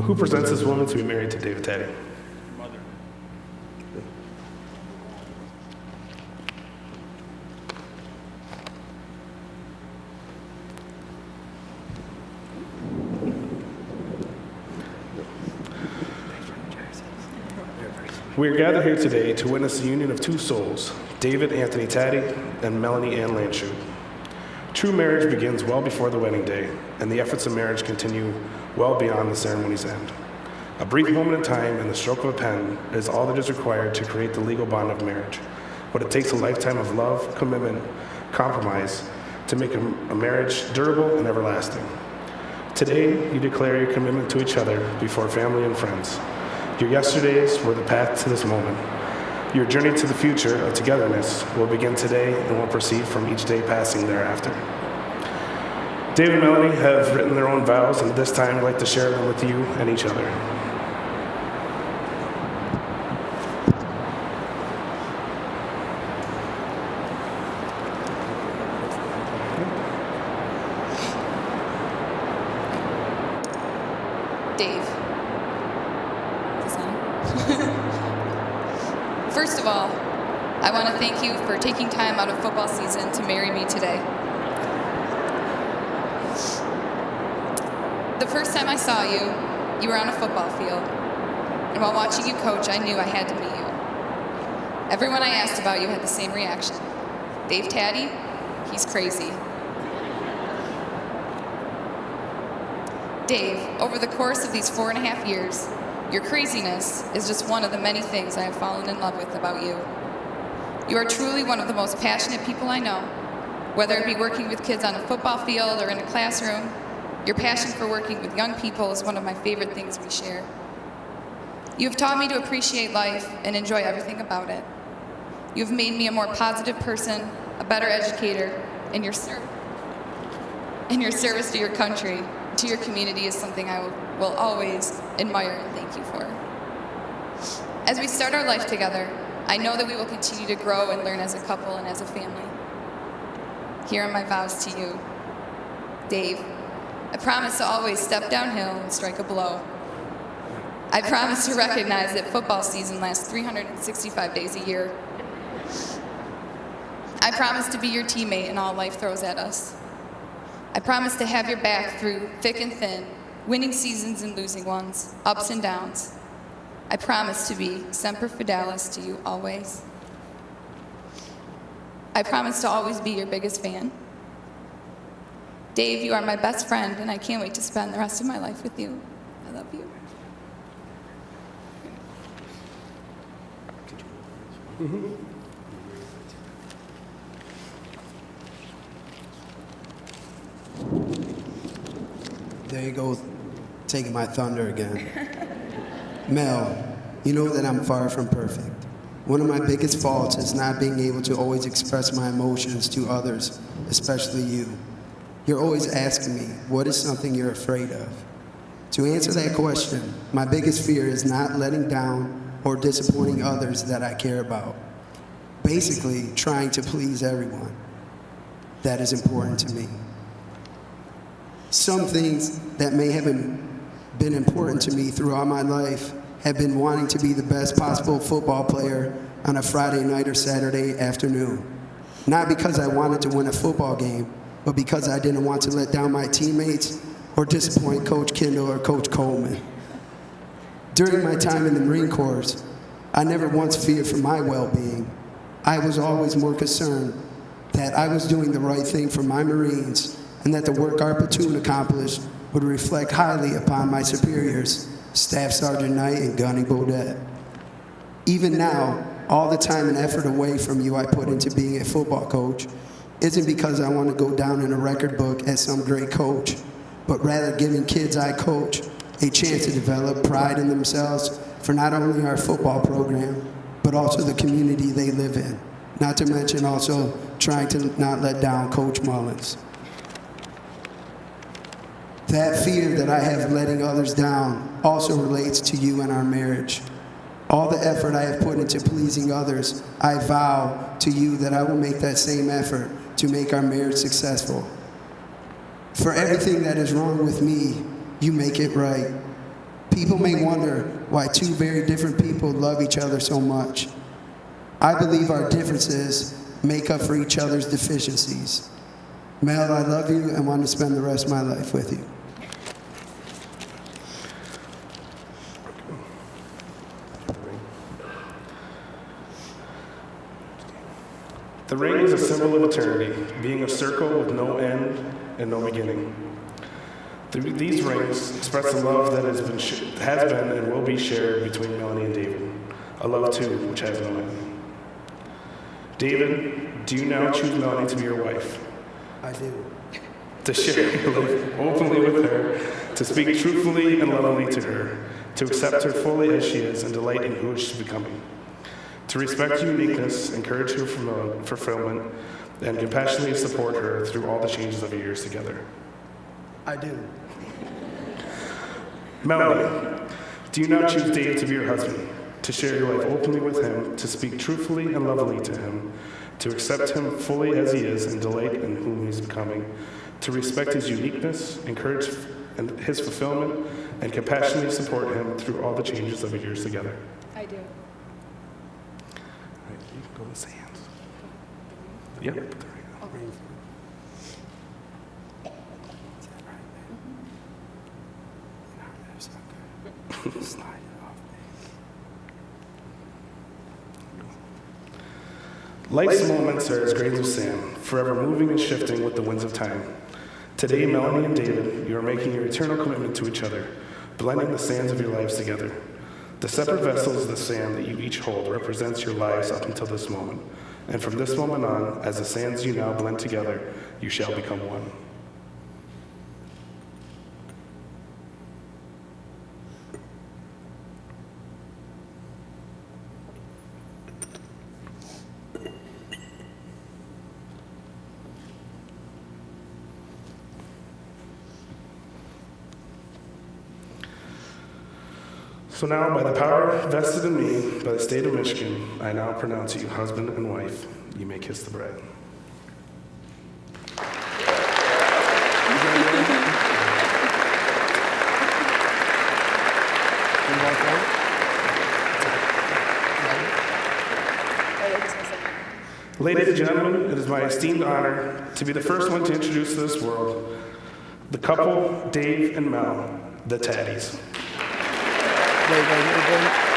Who presents this woman to be married to David Taddy? Mother. We are gathered here today to witness the union of two souls, David Anthony Taddy and Melanie Ann Landshoot. True marriage begins well before the wedding day, and the efforts of marriage continue well beyond the ceremony's end. A brief moment in time and the stroke of a pen is all that is required to create the legal bond of marriage, but it takes a lifetime of love, commitment, compromise to make a marriage durable and everlasting. Today, you declare your commitment to each other before family and friends. Your yesterdays were the path to this moment. Your journey to the future of togetherness will begin today and will proceed from each day passing thereafter. David and Melanie have written their own vows, and at this time I'd like to share them with you and each other. Dave. Is this on? First of all, I want to thank you for taking time out of football season to marry me today. The first time I saw you, you were on a football field. And while watching you coach, I knew I had to meet you. Everyone I asked about you had the same reaction. Dave Taddy, he's crazy. Dave, over the course of these 4.5 years, your craziness is just one of the many things I have fallen in love with about you. You are truly one of the most passionate people I know. Whether it be working with kids on a football field or in a classroom, your passion for working with young people is one of my favorite things we share. You have taught me to appreciate life and enjoy everything about it. You have made me a more positive person, a better educator, and your service to your country, to your community is something I will always admire and thank you for. As we start our life together, I know that we will continue to grow and learn as a couple and as a family. Here are my vows to you. Dave, I promise to always step downhill and strike a blow. I promise to recognize that football season lasts 365 days a year. I promise to be your teammate in all life throws at us. I promise to have your back through thick and thin, winning seasons and losing ones, ups and downs. I promise to be semper fidelis to you always. I promise to always be your biggest fan. Dave, you are my best friend, and I can't wait to spend the rest of my life with you. I love you. There you go, taking my thunder again. Mel, you know that I'm far from perfect. One of my biggest faults is not being able to always express my emotions to others, especially you. You're always asking me, what is something you're afraid of? To answer that question, my biggest fear is not letting down or disappointing others that I care about. Basically, trying to please everyone. That is important to me. Some things that may have been important to me throughout my life have been wanting to be the best possible football player on a Friday night or Saturday afternoon. Not because I wanted to win a football game, but because I didn't want to let down my teammates or disappoint Coach Kendall or Coach Coleman. During my time in the Marine Corps, I never once feared for my well-being. I was always more concerned that I was doing the right thing for my Marines and that the work our platoon accomplished would reflect highly upon my superiors, Staff Sergeant Knight and Gunny Bodette. Even now, all the time and effort away from you I put into being a football coach isn't because I want to go down in a record book as some great coach, but rather giving kids I coach a chance to develop pride in themselves for not only our football program, but also the community they live in. Not to mention also trying to not let down Coach Mullins. That fear that I have letting others down also relates to you and our marriage. All the effort I have put into pleasing others, I vow to you that I will make that same effort to make our marriage successful. For everything that is wrong with me, you make it right. People may wonder why two very different people love each other so much. I believe our differences make up for each other's deficiencies. Mel, I love you and want to spend the rest of my life with you. The ring is a symbol of eternity, being a circle with no end and no beginning. These rings express the love that has been and will be shared between Melanie and David, a love too which has no end. David, do you now choose Melanie to be your wife? I do. To share your life openly with her, to speak truthfully and lovingly to her, to accept her fully as she is and delight in who she's becoming, to respect her uniqueness, encourage her fulfillment, and compassionately support her through all the changes of your years together. I do. Melanie, do you now choose Dave to be your husband, to share your life openly with him, to speak truthfully and lovingly to him, to accept him fully as he is and delight in whom he's becoming, to respect his uniqueness, encourage his fulfillment, and compassionately support him through all the changes of your years together? I do. All right, you can go and say hands. Yep. There we go. Life's moments are as grains of sand, forever moving and shifting with the winds of time. Today, Melanie and David, you are making your eternal commitment to each other, blending the sands of your lives together. The separate vessels of the sand that you each hold represents your lives up until this moment. And from this moment on, as the sands you now blend together, you shall become one. So now, by the power vested in me by the state of Michigan, I now pronounce you husband and wife. You may kiss the bride. Ladies and gentlemen, it is my esteemed honor to be the first one to introduce to this world the couple, Dave and Mel, the Taddies. Wait.